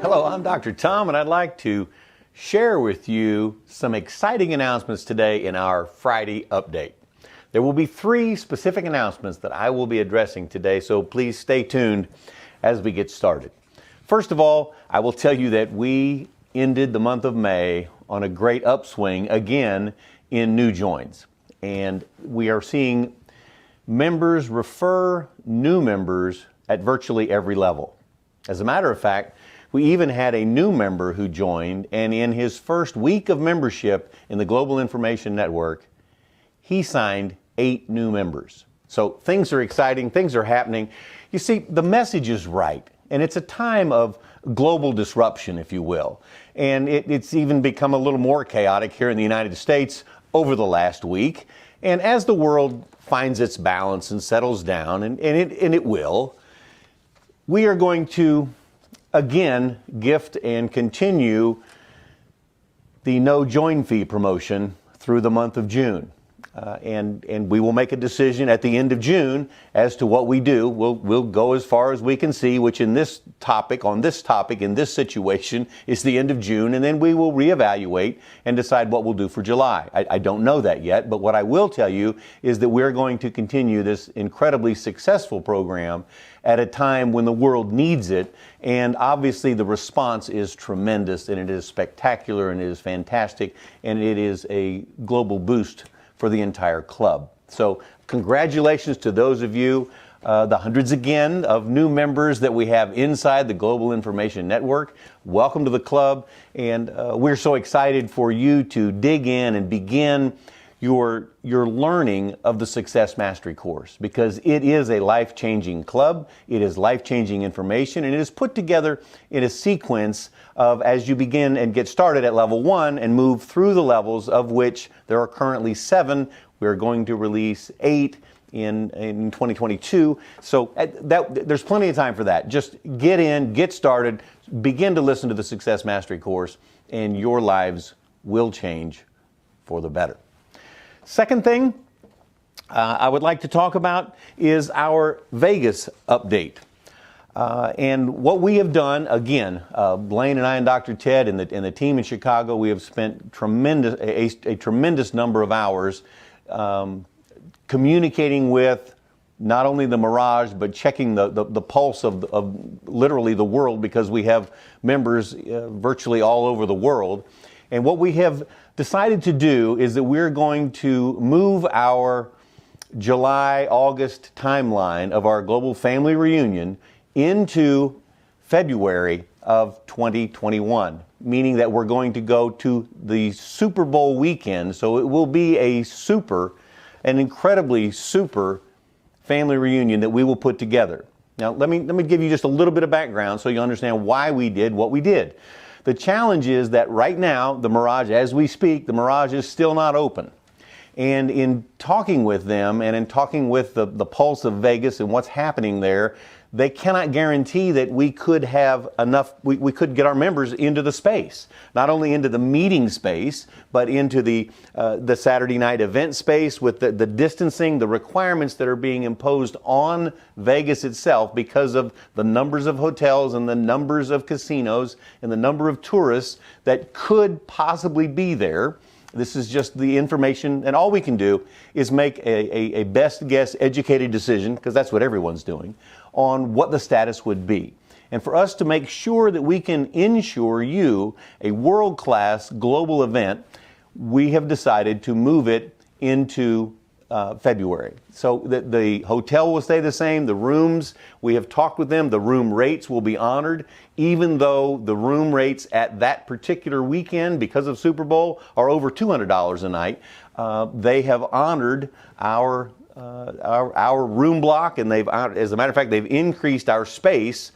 Hello, I'm Dr. Tom, and I'd like to share with you some exciting announcements today in our Friday update. There will be 3 specific announcements that I will be addressing today, so please stay tuned as we get started. First of all, I will tell you that we ended the month of May on a great upswing again in new joins, and we are seeing members refer new members at virtually every level. As a matter of fact, we even had a new member who joined, and in his first week of membership in the Global Information Network, he signed 8 new members. So things are exciting, things are happening. You see, the message is right, and it's a time of global disruption, if you will. And it's even become a little more chaotic here in the United States over the last week. And as the world finds its balance and settles down, and it will, we are going to again gift and continue the no join fee promotion through the month of June. And we will make a decision at the end of June as to what we do. We'll go as far as we can see, which in this topic, in this situation, is the end of June, and then we will reevaluate and decide what we'll do for July. I don't know that yet, but what I will tell you is that we're going to continue this incredibly successful program at a time when the world needs it, and obviously the response is tremendous, and it is spectacular, and it is fantastic, and it is a global boost for the entire club. So congratulations to those of you, the hundreds again of new members that we have inside the Global Information Network. Welcome to the club, and we're so excited for you to dig in and begin your learning of the Success Mastery course, because it is a life-changing club, it is life-changing information, and it is put together in a sequence of, as you begin and get started at level 1 and move through the levels, of which there are currently 7. We're going to release 8 in 2022. So there's plenty of time for that. Just get in, get started, begin to listen to the Success Mastery course, and your lives will change for the better. Second thing I would like to talk about is our Vegas update. And what we have done, again, Blaine and I and Dr. Ted and the team in Chicago, we have spent a tremendous number of hours communicating with not only the Mirage, but checking the pulse of literally the world, because we have members virtually all over the world. And what we have decided to do is that we're going to move our July-August timeline of our global family reunion into February of 2021, meaning that we're going to go to the Super Bowl weekend. So it will be an incredibly super family reunion that we will put together. Now, let me give you just a little bit of background so you understand why we did what we did. The challenge is that right now, the Mirage, as we speak, the Mirage is still not open. And in talking with them and in talking with the pulse of Vegas and what's happening there, they cannot guarantee that we could have enough, we could get our members into the space, not only into the meeting space, but into the Saturday night event space with the distancing, the requirements that are being imposed on Vegas itself because of the numbers of hotels and the numbers of casinos and the number of tourists that could possibly be there. This is just the information, and all we can do is make a best guess, educated decision, because that's what everyone's doing, on what the status would be. And for us to make sure that we can ensure you a world-class global event, we have decided to move it into February. So the hotel will stay the same. The rooms, we have talked with them, the room rates will be honored, even though the room rates at that particular weekend, because of Super Bowl, are over $200 a night. They have honored our room block, and as a matter of fact, they've increased our space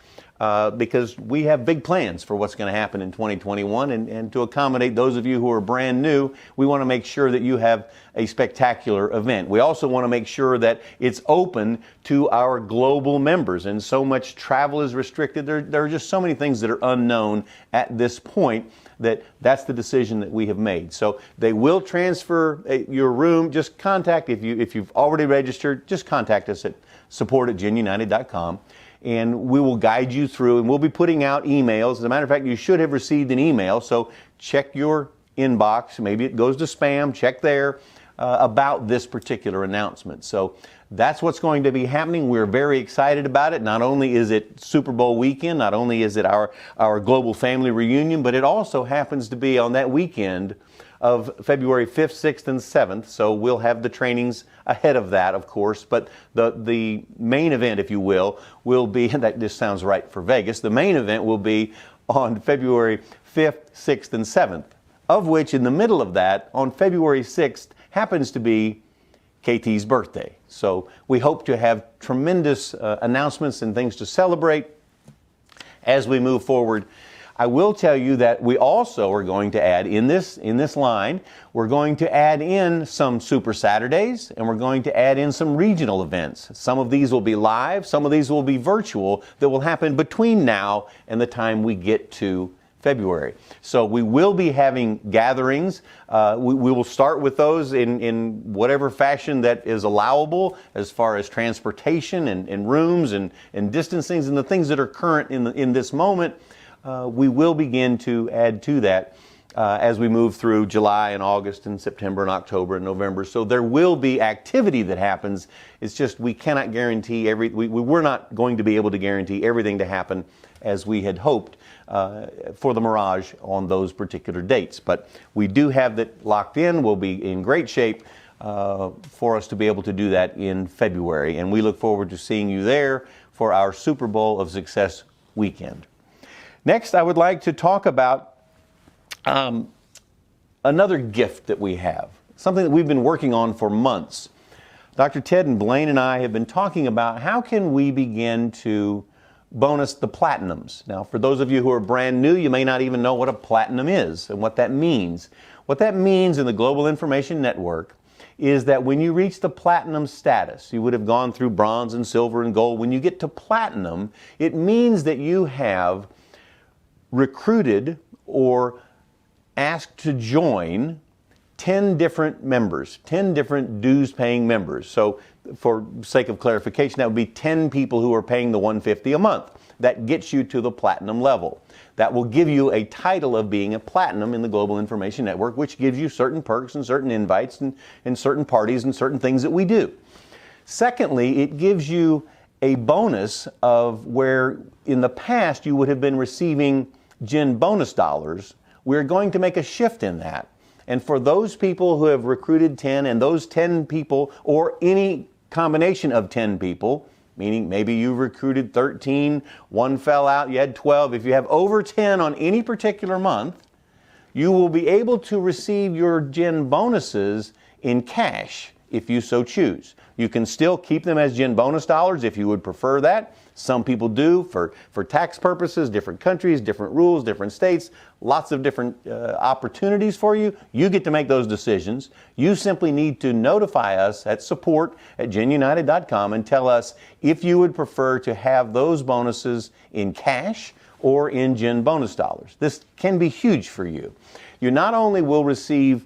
because we have big plans for what's going to happen in 2021, and to accommodate those of you who are brand new, we want to make sure that you have a spectacular event. We also want to make sure that it's open to our global members, and so much travel is restricted. There are just so many things that are unknown at this point that's the decision that we have made. So they will transfer your room. Just contact, if you've already registered, just contact us at support@genunited.com. and we will guide you through, and we'll be putting out emails. As a matter of fact, you should have received an email, so check your inbox. Maybe it goes to spam. Check there about this particular announcement. So that's what's going to be happening. We're very excited about it. Not only is it Super Bowl weekend, not only is it our global family reunion, but it also happens to be on that weekend of February 5th, 6th, and 7th. So we'll have the trainings ahead of that, of course. But the main event, if you will be, and that just sounds right for Vegas, the main event will be on February 5th, 6th, and 7th, of which in the middle of that, on February 6th, happens to be KT's birthday. So we hope to have tremendous announcements and things to celebrate as we move forward. I will tell you that we also are going to add in this line, we're going to add in some Super Saturdays, and we're going to add in some regional events. Some of these will be live, some of these will be virtual, that will happen between now and the time we get to February. So we will be having gatherings. We will start with those in whatever fashion that is allowable as far as transportation and rooms and distancings and the things that are current in this moment. We will begin to add to that as we move through July and August and September and October and November. So there will be activity that happens. It's just we cannot guarantee we're not going to be able to guarantee everything to happen as we had hoped for the Mirage on those particular dates. But we do have that locked in. We'll be in great shape for us to be able to do that in February. And we look forward to seeing you there for our Super Bowl of Success weekend. Next, I would like to talk about another gift that we have, something that we've been working on for months. Dr. Ted and Blaine and I have been talking about how can we begin to bonus the platinums. Now, for those of you who are brand new, you may not even know what a platinum is and what that means. What that means in the Global Information Network is that when you reach the platinum status, you would have gone through bronze and silver and gold. When you get to platinum, it means that you have recruited or asked to join 10 different members, 10 different dues-paying members. So for sake of clarification, that would be 10 people who are paying the $150 a month. That gets you to the platinum level. That will give you a title of being a platinum in the Global Information Network, which gives you certain perks and certain invites and certain parties and certain things that we do. Secondly, it gives you a bonus of where in the past you would have been receiving Gen bonus dollars. We're going to make a shift in that. And for those people who have recruited 10 and those 10 people or any combination of 10 people, meaning maybe you recruited 13, one fell out, you had 12. If you have over 10 on any particular month, you will be able to receive your Gen bonuses in cash if you so choose. You can still keep them as Gen bonus dollars if you would prefer that. Some people do for tax purposes, different countries, different rules, different states, lots of different opportunities for you. You get to make those decisions. You simply need to notify us at support@genunited.com and tell us if you would prefer to have those bonuses in cash or in Gen bonus dollars. This can be huge for you. You not only will receive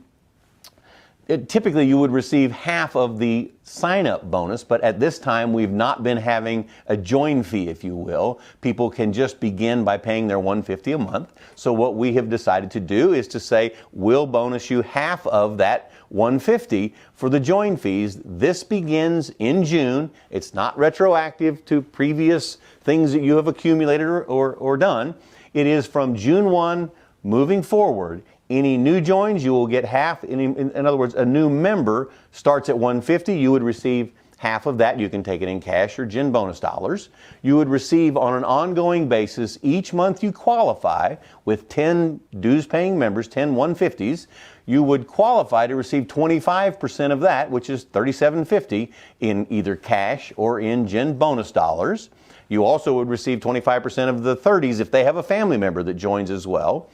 typically you would receive half of the sign-up bonus, but at this time we've not been having a join fee, if you will. People can just begin by paying their $150 a month. So what we have decided to do is to say we'll bonus you half of that $150 for the join fees. This begins in June. It's not retroactive to previous things that you have accumulated or done. It is from June 1 moving forward. Any new joins, you will get half. In other words, a new member starts at $150. You would receive half of that. You can take it in cash or Gen bonus dollars. You would receive on an ongoing basis each month you qualify with 10 dues-paying members, 10 150s. You would qualify to receive 25% of that, which is $37.50 in either cash or in Gen bonus dollars. You also would receive 25% of the 30s if they have a family member that joins as well.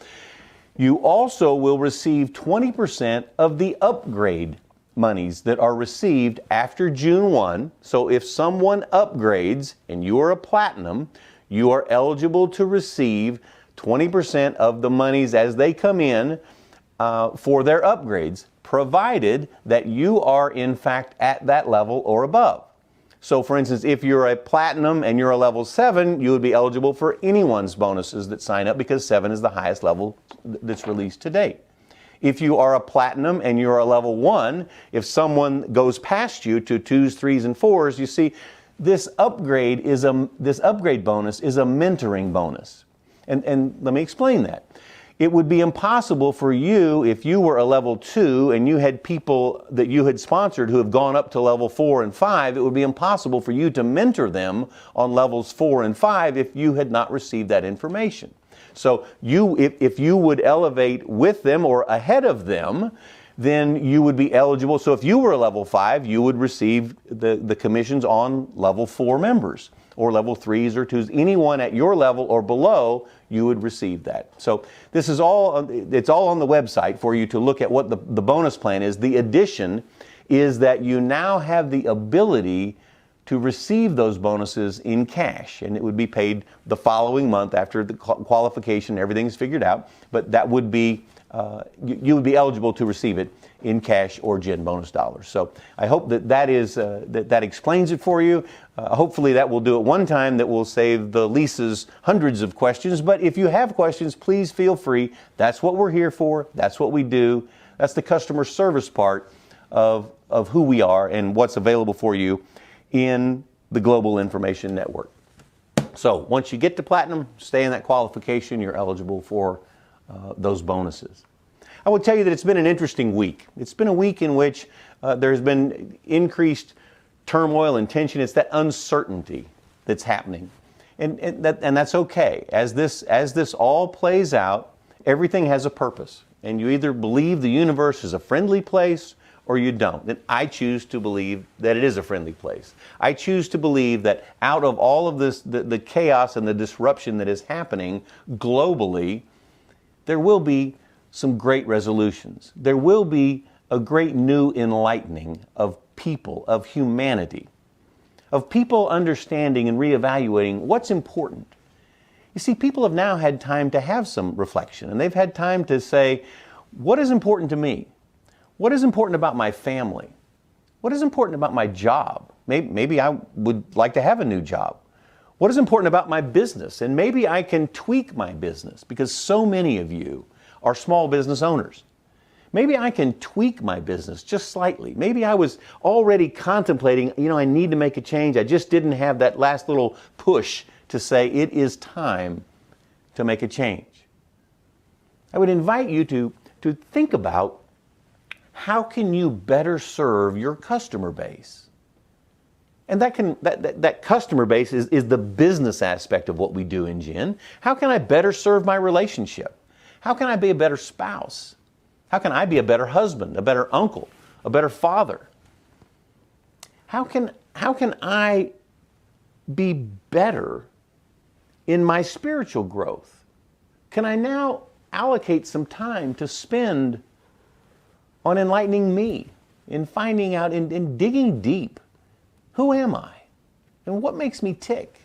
You also will receive 20% of the upgrade monies that are received after June 1. So if someone upgrades and you are a platinum, you are eligible to receive 20% of the monies as they come in for their upgrades, provided that you are in fact at that level or above. So for instance, if you're a platinum and you're a level 7, you would be eligible for anyone's bonuses that sign up because 7 is the highest level that's released to date. If you are a platinum and you're a level 1, if someone goes past you to 2s, 3s, and 4s, you see this upgrade bonus is a mentoring bonus. And let me explain that. It would be impossible for you, if you were a level 2 and you had people that you had sponsored who have gone up to level 4 and 5, it would be impossible for you to mentor them on levels 4 and 5 if you had not received that information. So if you would elevate with them or ahead of them, then you would be eligible. So if you were a level 5, you would receive the commissions on level 4 members, or level 3s or 2s. Anyone at your level or below, you would receive that. So this is it's all on the website for you to look at what the bonus plan is. The addition is that you now have the ability to receive those bonuses in cash, and it would be paid the following month after the qualification, everything's figured out, but that would be, you would be eligible to receive it in cash or Gen bonus dollars. So I hope that explains it for you. Hopefully that will do it one time that will save the Lisa's hundreds of questions, but if you have questions, please feel free. That's what we're here for. That's what we do. That's the customer service part of who we are and what's available for you in the Global Information Network. So once you get to Platinum, stay in that qualification, you're eligible for those bonuses. I will tell you that it's been an interesting week. It's been a week in which there's been increased turmoil and tension. It's that uncertainty that's happening. And that's okay. As this all plays out, everything has a purpose. And you either believe the universe is a friendly place or you don't. And I choose to believe that it is a friendly place. I choose to believe that out of all of this, the chaos and the disruption that is happening globally, there will be some great resolutions. There will be a great new enlightening of people, of humanity, of people understanding and reevaluating what's important. You see, people have now had time to have some reflection, and they've had time to say, what is important to me? What is important about my family? What is important about my job? Maybe I would like to have a new job. What is important about my business? And maybe I can tweak my business because so many of you are small business owners. Maybe I can tweak my business just slightly. Maybe I was already contemplating, I need to make a change. I just didn't have that last little push to say it is time to make a change. I would invite you to think about how can you better serve your customer base? And that customer base is the business aspect of what we do in Gen. How can I better serve my relationship? How can I be a better spouse? How can I be a better husband, a better uncle, a better father? How can I be better in my spiritual growth? Can I now allocate some time to spend on enlightening me, in finding out, in digging deep? Who am I? And what makes me tick?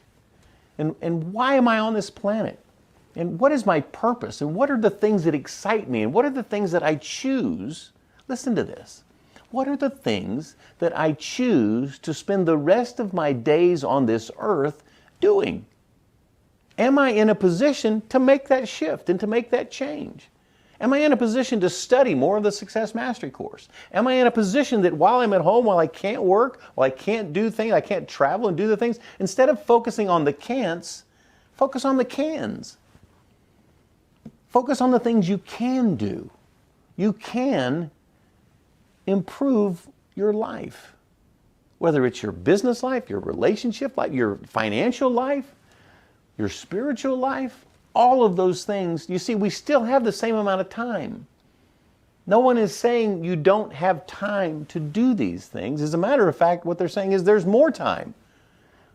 And why am I on this planet? And what is my purpose? And what are the things that excite me? And what are the things that I choose? Listen to this. What are the things that I choose to spend the rest of my days on this earth doing? Am I in a position to make that shift and to make that change? Am I in a position to study more of the Success Mastery course? Am I in a position that while I'm at home, while I can't work, while I can't do things, I can't travel and do the things, instead of focusing on the can'ts, focus on the cans. Focus on the things you can do. You can improve your life. Whether it's your business life, your relationship life, your financial life, your spiritual life, all of those things. You see, we still have the same amount of time. No one is saying you don't have time to do these things. As a matter of fact, what they're saying is there's more time.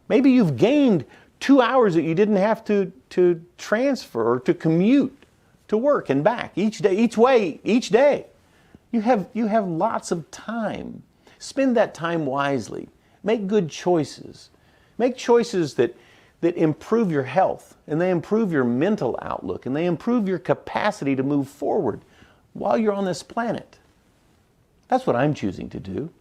Maybe you've gained 2 hours that you didn't have to transfer or to commute to work and back each day, each day. You have lots of time. Spend that time wisely. Make good choices. Make choices that improve your health, and they improve your mental outlook, and they improve your capacity to move forward while you're on this planet. That's what I'm choosing to do.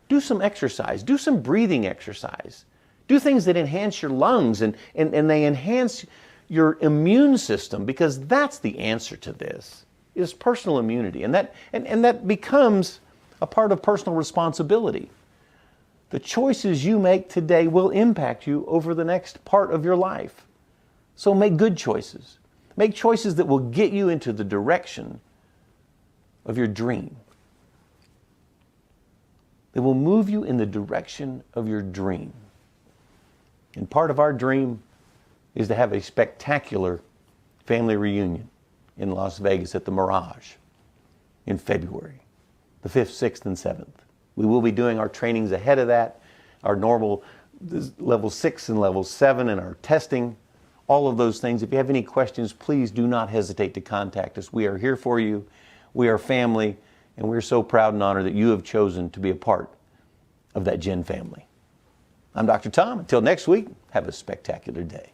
Do some exercise. Do some breathing exercise. Do things that enhance your lungs and they enhance your immune system, because that's the answer to this, is personal immunity. And that becomes a part of personal responsibility. The choices you make today will impact you over the next part of your life. So make good choices. Make choices that will get you into the direction of your dream. That will move you in the direction of your dream. And part of our dream is to have a spectacular family reunion in Las Vegas at the Mirage in February, the 5th, 6th, and 7th. We will be doing our trainings ahead of that, our normal level 6 and level 7, and our testing, all of those things. If you have any questions, please do not hesitate to contact us. We are here for you. We are family, and we're so proud and honored that you have chosen to be a part of that Gen family. I'm Dr. Tom. Until next week, have a spectacular day.